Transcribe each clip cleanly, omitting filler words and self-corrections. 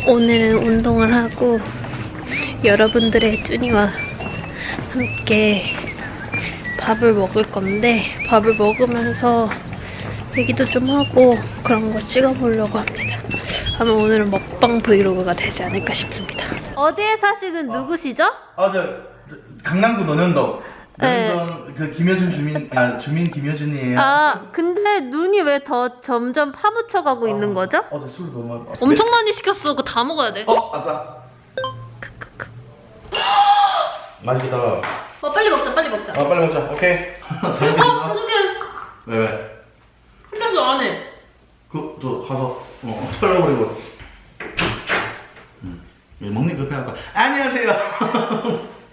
오늘은 운동을 하고 여러분들의 쭈니와 함께 밥을 먹을 건데, 밥을 먹으면서 얘기도 좀 하고 그런 거 찍어보려고 합니다. 아마 오늘은 먹방 브이로그가 되지 않을까 싶습니다. 어디에 사시는 누구시죠? 저 강남구 논현동. 네. 논현동 그 김효준 주민 김효준이에요. 근데 눈이 왜 더 점점 파묻혀가고 있는 거죠? 저 술 너무 많이 먹었어. 엄청 많이 시켰어. 그거 다 먹어야 돼. 아싸. 맛있다. 빨리 먹자, 빨리 먹자. 빨리 먹자. 오케이. 잘 먹겠습니다. 어떡해. 왜? 혼자서 안 해. 저 가서 털어버리고. 먹는 거 그냥 안녕하세요.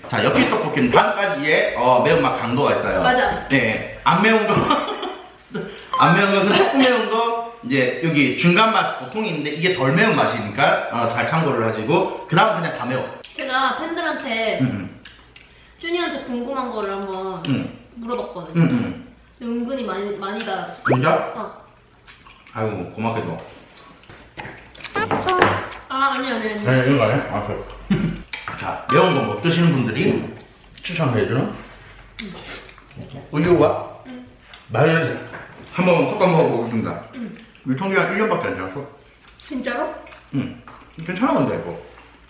자, 엽기 떡볶이는 5가지의 매운맛 강도가 있어요. 맞아. 네, 안 매운 거, 안 매운 거는 조금 매운 거, 이제 여기 중간 맛 보통 있는데 이게 덜 매운 맛이니까 잘 참고를 하시고, 그 다음 그냥 다 매워. 제가 팬들한테 쭈니한테 궁금한 거를 한번 물어봤거든요. 은근히 많이 달아줬어. 진짜? 아이고 고맙게도. 아니. 네, 이거 아니야? 그래. 자, 매운 거 못 드시는 분들이 추천해주는 우유와 마요네즈 한번 섞어 먹어보겠습니다. 유통기한 1년밖에 안 지났어. 진짜로? 괜찮아 근데 이거.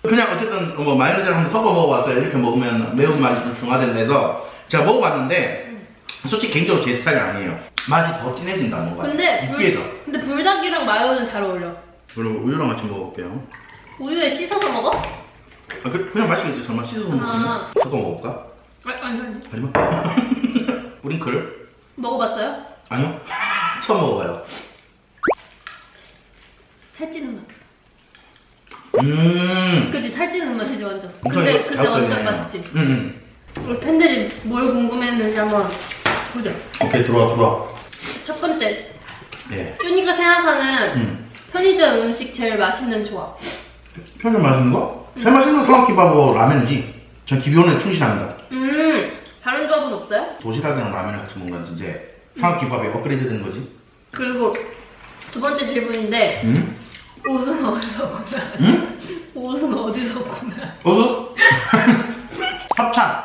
그냥 어쨌든 뭐 마요네즈를 한번 섞어 먹어봤어요. 이렇게 먹으면 매운맛이 좀 중화된다해서 제가 먹어봤는데 솔직히 개인적으로 제 스타일은 아니에요. 맛이 더 진해진다 뭔가. 근데 근데 불닭이랑 마요는 잘 어울려. 그리고 우유랑 같이 먹어볼게요. 우유에 씻어서 먹어? 그냥 맛있겠지. 설마 씻어서 먹으면 섞어 먹어볼까? 아니. 하지마. 뿌링클? 먹어봤어요? 아니요. 처음 먹어봐요. 살찌는 맛. 그치, 살찌는 맛이지 완전. 근데 완전 맛있지. 우리 팬들이 뭘 궁금해했는지 한번 보자. 오케이, 들어와. 첫 번째, 예. 쭈니가 생각하는 편의점 음식 제일 맛있는 조합. 편의점 맛있는 거? 제일 맛있는 건 삼각김밥하고 라면이지. 전 기본에 충실합니다. 다른 조합은 없어요? 도시락이랑 라면을 같이 먹는 건 이제 삼각김밥이 업그레이드 된 거지. 그리고 두 번째 질문인데, 옷은 어디서 구매? 옷은 어디서 구매? 옷은? 협찬.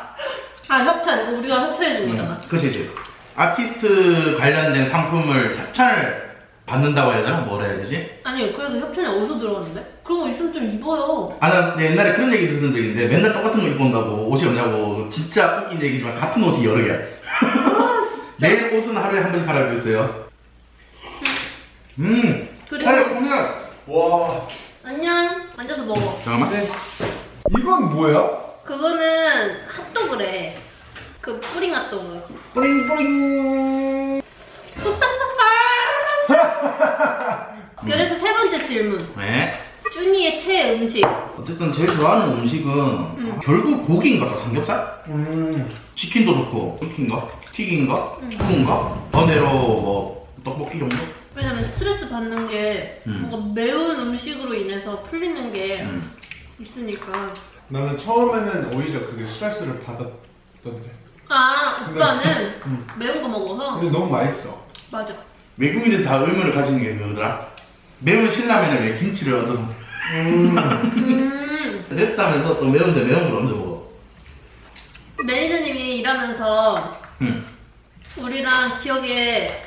협찬. 우리가 협찬해준 거잖아. 그치. 아티스트 관련된 상품을 협찬을 받는다고 해야 되나? 뭐라 해야 되지? 아니, 그래서 협찬에 어디서 들어갔는데? 그런 거 있으면 좀 입어요. 나 옛날에 그런 얘기 들은 적이 있는데 맨날 똑같은 거 입고 온다고 옷이 없냐고. 진짜 웃긴 얘기지만 같은 옷이 여러 개야. 내 옷은 하루에 한 번씩 갈아입고 있어요. 그리고 와. 안녕. 앉아서 먹어. 잠깐만. 이건 뭐야? 그거는 핫도그래. 그 뿌링 핫도그. 뿌링. 그래서 세 번째 질문. 네. 쭈니의 최애 음식. 어쨌든 제일 좋아하는 음식은 결국 고기인 것 같아. 삼겹살? 치킨도 좋고 튀긴 거, 구운 거, 번외로 뭐 떡볶이 정도? 왜냐면 스트레스 받는 게 뭔가 매운 음식으로 인해서 풀리는 게 있으니까. 나는 처음에는 오히려 그게 스트레스를 받았던데. 오빠는 매운 거 먹어서. 근데 너무 맛있어. 맞아. 외국인들 다 의문을 가지는 게 그거더라. 매운 신라면에 왜 김치를 얹어서 맵다면서 또 매운데 매운 걸 얹어 먹어. 매니저님이 일하면서 우리랑 기억에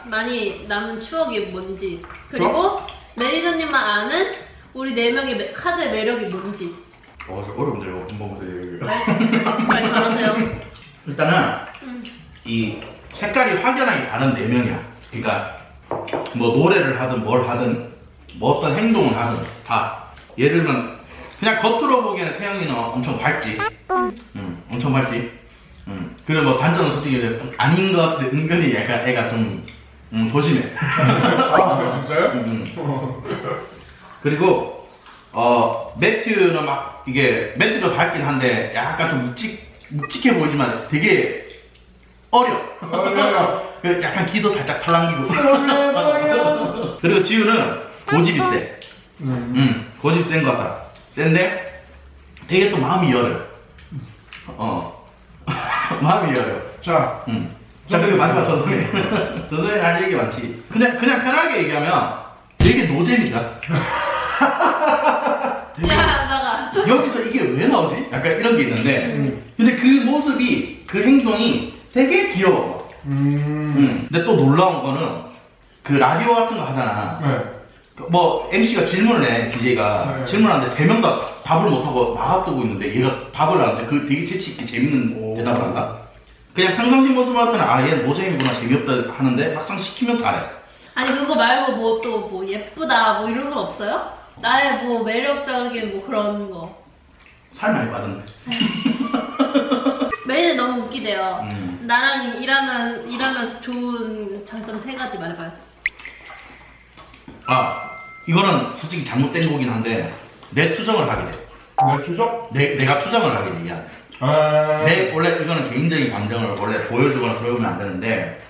많이 남는 추억이 뭔지, 그리고 매니저님만 아는 우리 4명의 카드의 매력이 뭔지. 어려운데 이거 한번 보세요. 말 잘하세요. 일단은 이 색깔이 확연하게 다른 4명이야. 그러니까 뭐 노래를 하든 뭘 하든 뭐 어떤 행동을 하든 다. 예를 들면 그냥 겉으로 보기에는 태영이는 엄청 밝지. 엄청 밝지. 그리고 뭐 단점은 솔직히 아닌 것 같은데 은근히 약간 애가 좀 소심해. 진짜요? 그리고 매튜는 막 이게 매튜도 밝긴 한데 약간 좀 묵직해 보이지만 되게 어려. 약간 기도 살짝 팔랑기고. 그리고 지우는 고집이 세. 고집 센 것 같아. 센데 되게 또 마음이 열어. 마음이 열려. 자, 자, 그리고 마지막 전선이. 전선이 할 얘기 많지. 그냥 편하게 얘기하면 되게 노잼이다. 되게 야 나가. 여기서 이게 왜 나오지? 약간 이런 게 있는데, 근데 그 모습이, 그 행동이 되게 귀여워. 근데 또 놀라운 거는 그 라디오 같은 거 하잖아. 네. 뭐 MC가 질문을 해, DJ가 네. 질문하는데 3명 다 답을 못하고 나가두고 있는데 얘가 답을 하는데 그 되게 재치있게 재밌는 대답을 한다. 그냥 평상시 모습을 할 때는 아 얘는 노잼이구나 재미없다 하는데 막상 시키면 잘해. 아니 그거 말고 뭐 또 뭐 예쁘다 뭐 이런 건 없어요? 나의 뭐 매력적인 뭐 그런 거. 살 많이 빠졌네. 매일 너무 웃기대요. 나랑 일하면서 좋은 장점 3가지 말해봐요. 아 이거는 솔직히 잘못된 거긴 한데 내 투정을 하게 돼. 내 추적? 내가 투정을 하게 돼. 미안. 내 원래 이거는 개인적인 감정을 원래 보여주거나 그러면 안 되는데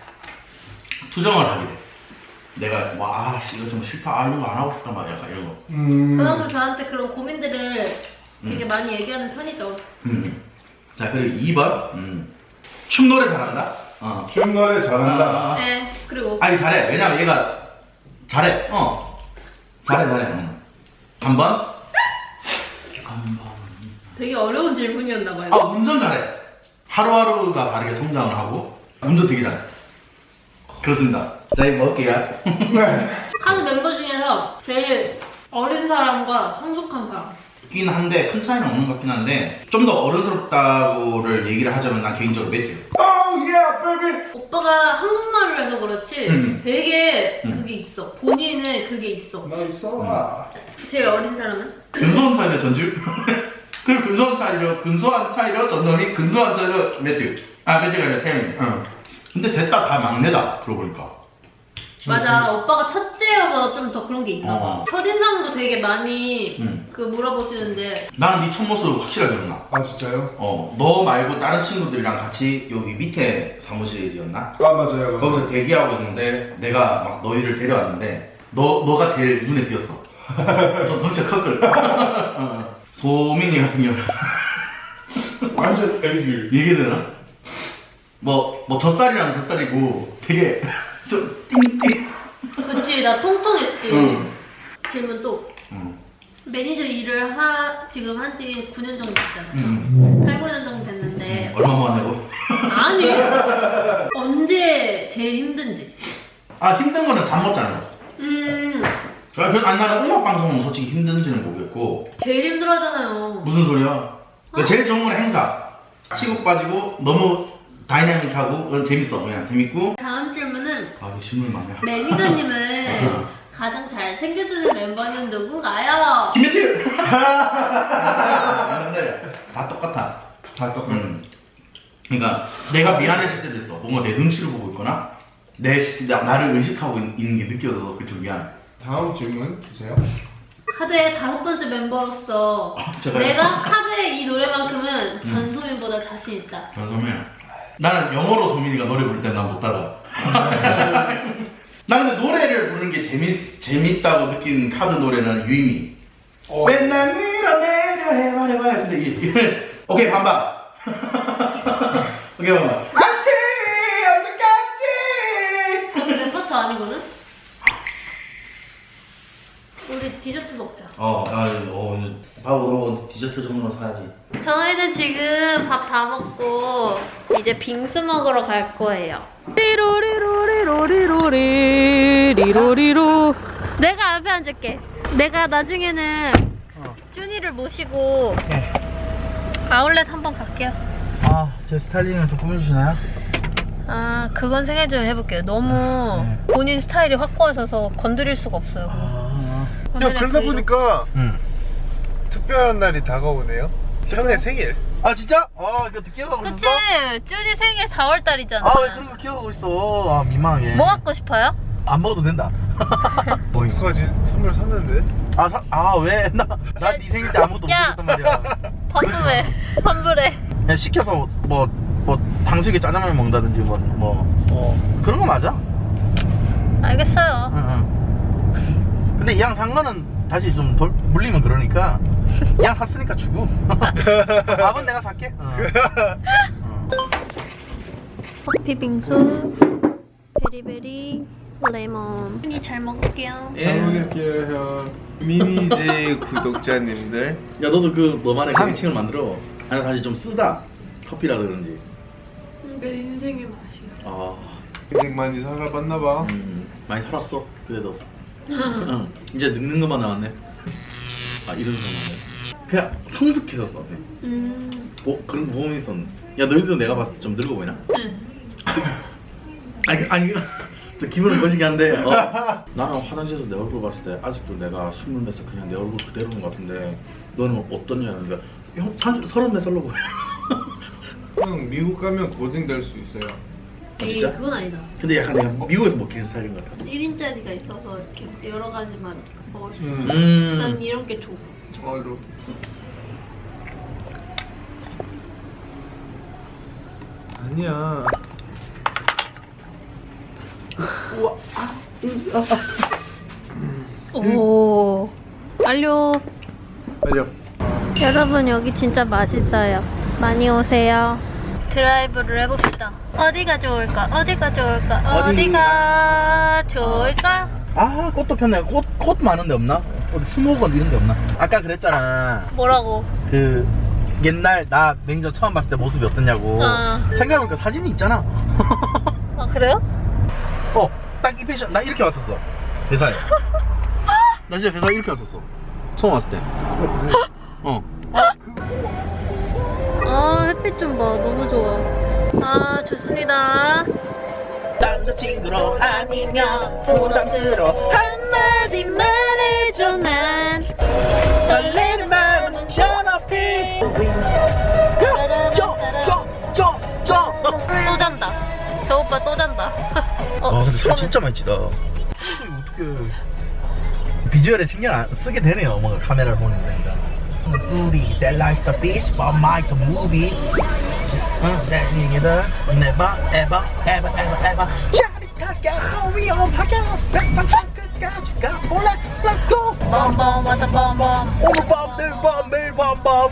투정을 하게 돼. 내가 와 이거 좀 싫다 아 이거 안 하고 싶단 말이야 약간 이런 거. 그만큼 저한테 그런 고민들을 되게 많이 얘기하는 편이죠. 자 그리고 2번 춤 노래 잘한다. 춤 노래 잘한다. 네 그리고 아니 잘해. 왜냐면 얘가 잘해. 잘해. 3번. 되게 어려운 질문이었나 봐요. 아 운전 잘해. 하루하루가 다르게 성장을 하고 운전 되게 잘해. 그렇습니다. 자 이거 먹을게요. 네. 카드 멤버 중에서 제일 어린 사람과 성숙한 사람. 있긴 한데 큰 차이는 없는 것 같긴 한데 좀 더 어른스럽다고를 얘기를 하자면 난 개인적으로 매튜. Oh yeah, baby. 오빠가 한국말을 해서 그렇지 되게 그게 있어. 본인은 그게 있어. 나 있어. 제일 어린 사람은? 근소한 차이로 전주. 그리고 근소한 차이로 전선이 근소한 차이로 매튜. 아 매튜가 아니라 태영이. 근데 셋 다 막내다. 그러고 보니까. 맞아. 오빠가 첫째여서 좀 더 그런 게 있나 봐. 첫인상도 되게 많이 그 물어보시는데 나는 네 첫 모습 확실하게 기억나. 아 진짜요? 너 말고 다른 친구들이랑 같이 여기 밑에 사무실이었나? 아 맞아요. 거기서 대기하고 있는데 내가 막 너희를 데려왔는데 너가 제일 눈에 띄었어. 좀 덩치가 컸거든. 소민이 같은 경우 완전 애기. 얘기되나? 뭐 젖살이랑 젖살이고 되게 좀 띵띵. 그치 나 통통했지. 응. 질문 또 매니저 일을 지금 한지 9년 정도 됐잖아요. 8, 9년 정도 됐는데 얼마 모았냐고? 아니 언제 제일 힘든지. 아 힘든 거는 잠 못 자는 거. 그래서 나는 음악 방송은 솔직히 힘든지는 모르겠고. 제일 힘들어하잖아요. 무슨 소리야? 제일 좋은 건 행사. 치고 빠지고 너무 다이나믹하고 재밌어. 그냥 재밌고. 다음 질문은 아 이거 질문 많냐? 매니저님을 가장 잘 챙겨주는 멤버는 누군가요? 김혜지! 다 똑같아. 다 똑같아. 그러니까 내가 미안해질 때도 있어. 뭔가 내 눈치를 보고 있거나 나를 의식하고 있는 게 느껴져서 그게 좀 미안해. 다음 질문 주세요. 카드의 5번째 멤버로서 제가요? 내가 카드의 이 노래만큼은 전소민보다 자신 있다. 전소민. 나는 영어로 소민이가 노래 부를 때 난 못 따라. 나 근데 노래를 부르는 게 재밌다고 느낀 카드 노래는 유이미. 맨날 밀어내려 해 말해. 근데 이게 오케이 반반. 오케이 반반. 안치 어떡하지? 거기 내 파트 아니거든? 우리 디저트 먹자. 밥으로 디저트 정도는 사야지. 저희는 지금 밥 다 먹고 이제 빙수 먹으러 갈 거예요. 리로리로리로리로리로. 내가 앞에 앉을게. 내가 나중에는 준이를 모시고 아울렛 한번 갈게요. 제 스타일링을 좀 꾸며주시나요? 그건 생각 좀 해볼게요. 너무 본인 스타일이 확고하셔서 건드릴 수가 없어요. 야, 그러다 보니까 특별한 날이 다가오네요. 현우의 생일. 아 진짜? 이거 기억하고 그치? 있었어? 준이 생일 4월달이잖아. 왜 그런 거 기억하고 있어? 민망하게. 뭐 갖고 싶어요? 안 먹어도 된다. 어떡하지? 선물 샀는데? 왜? 나 네 생일 때 아무것도 못 야. 줬단 말이야. 환불해. 그냥 시켜서 뭐 당숙이 짜장면 먹는다든지 그런 거 맞아? 알겠어요. 응. 근데 이왕 산 거는 다시 좀 물리면 그러니까 이왕 샀으니까 주고 밥은 내가 살게. 커피 빙수, 베리베리, 레몬. 미니 잘 먹을게요. 잘 먹을게요 형. 미니제 구독자님들 야 너도 그 너만의 명칭을 만들어. 아니 다시 좀 쓰다 커피라 그런지. 내 인생의 맛이야. 아 인생 많이 살아봤나봐. 많이 살았어 그래도. 응, 이제 늙는 것만 남았네. 아 이런 것만 남았네. 그냥 성숙해졌어. 그런 보험이 있었네. 야 너희도 내가 봤을 때 좀 늙어 보이나? 응. 아니 좀 기분은 거시기 한데 나는 화장실에서 내 얼굴 봤을 때 아직도 내가 20몇 살 그냥 내 얼굴 그대로인 것 같은데 너는 어떠냐? 그러니까 형 34살로 보여. 형 미국 가면 고딩 될 수 있어요. 에이, 진짜? 그건 아니다. 근데 약간 내가 미국에서 먹히는 스타일인 것 같아. 1인짜리가 있어서 이렇게 여러 가지만 먹을 수 있어. 음. 난 이런 게 좋아. 저도. 아니야. 오. 알려. 맞아. 여러분 여기 진짜 맛있어요. 많이 오세요. 드라이브를 해봅시다. 어디가 좋을까? 어디가 좋을까? 어디가 좋을까? 아 꽃도 폈네. 꽃 많은데 없나? 어디 스모건 이런 데 없나? 아까 그랬잖아. 뭐라고? 그 옛날 나 매니저 처음 봤을 때 모습이 어땠냐고. 생각해보니까 사진이 있잖아. 아 그래요? 딱 이 패션 나 이렇게 왔었어 회사에. 나 진짜 회사에 이렇게 왔었어 처음 왔을 때. 햇빛 좀 봐. 너무 좋아. 아 좋습니다. 남자친구로 아니면 부담스러워 한마디만 해줘 난 설레는 마음은 전업이 또 잔다. 저 오빠 또 잔다. 근데 살 진짜 많이 찌다. 어떡해. 비주얼에 신경 안 쓰게 되네요 뭔가 카메라를 보는 데니까. 우리 셀라이스 더 비스 버 마이크 무비 내 얘기들 never ever ever ever ever 짜릿하게 위험하게 세상 저 끝까지 가볼래 Let's go bomb what a bomb bomb. 오늘 내일 밤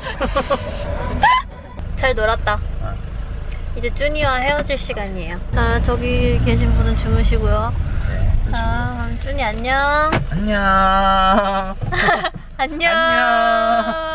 잘 놀았다. 이제 쭈니와 헤어질 시간이에요. 아 저기 계신 분은 주무시고요. 아 그럼 쭈니 안녕. 안녕 안녕. 안녕.